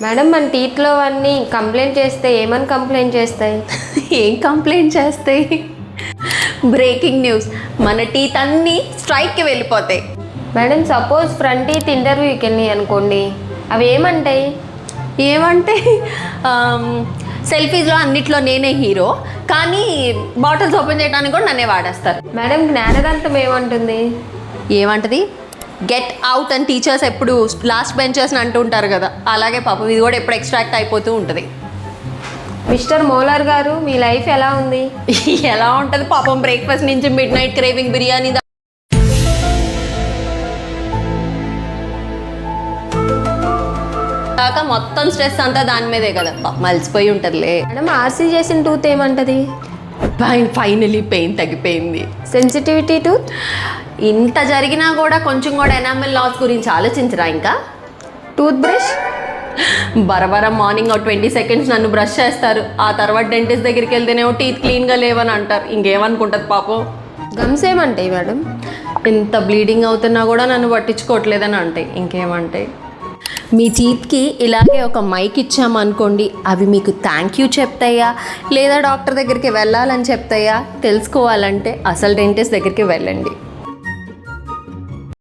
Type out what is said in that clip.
Madam మన టీత్లో అన్నీ complaint చేస్తే ఏమని కంప్లైంట్ చేస్తాయి? ఏం కంప్లైంట్ చేస్తాయి? బ్రేకింగ్ న్యూస్, మన టీత్ అన్నీ స్ట్రైక్కి వెళ్ళిపోతాయి. మేడం సపోజ్ ఫ్రంట్ టీత్ ఇంటర్వ్యూకి వెళ్ళి అనుకోండి, అవి ఏమంటాయి? ఏమంటే సెల్ఫీస్లో అన్నిట్లో నేనే హీరో, కానీ బాటిల్స్ ఓపెన్ చేయడానికి కూడా నన్నే వాడేస్తారు. మేడం జ్ఞానదంతం ఏమంటుంది? ఏమంటది? గెట్ అవుట్ అని టీచర్స్ ఎప్పుడు లాస్ట్ బెంచర్స్ని అంటూ ఉంటారు కదా, అలాగే పాపం ఇది కూడా ఎప్పుడు ఎక్స్ట్రాక్ట్ అయిపోతూ ఉంటుంది. మిస్టర్ మోలార్ గారు, మీ లైఫ్ ఎలా ఉంది? ఎలా ఉంటుంది పాపం, బ్రేక్ఫాస్ట్ నుంచి మిడ్ నైట్ క్రేవింగ్ బిర్యానీ దాకా మొత్తం స్ట్రెస్ అంతా దాని మీదే కదా, మలిసిపోయి ఉంటుందిలే. మేడం ఆర్సీ చేసిన టూత్ ఏమంటది? ఫైనలీ పెయిన్ తగ్గిపోయింది. Sensitivity tooth? ఇంత జరిగినా కూడా కొంచెం కూడా ఎనామెల్ లాస్ గురించి ఆలోచించరా ఇంకా? Toothbrush? బరబర మార్నింగ్ 20 seconds నన్ను బ్రష్ చేస్తారు, ఆ తర్వాత డెంటిస్ట్ దగ్గరికి వెళ్తేనేమో టీత్ క్లీన్గా లేవని అంటారు. ఇంకేమనుకుంటుంది పాపం. గమ్స్ ఏమంటాయి మేడం? ఇంత బ్లీడింగ్ అవుతున్నా కూడా నన్ను పట్టించుకోవట్లేదని అంటాయి. ఇంకేమంటాయి? మీ టీత్కి ఇలాగే ఒక మైక్ ఇచ్చామనుకోండి, అవి మీకు థ్యాంక్ యూ చెప్తాయా లేదా డాక్టర్ దగ్గరికి వెళ్ళాలని చెప్తాయా? తెలుసుకోవాలంటే అసలు డెంటిస్ట్ దగ్గరికి వెళ్ళండి.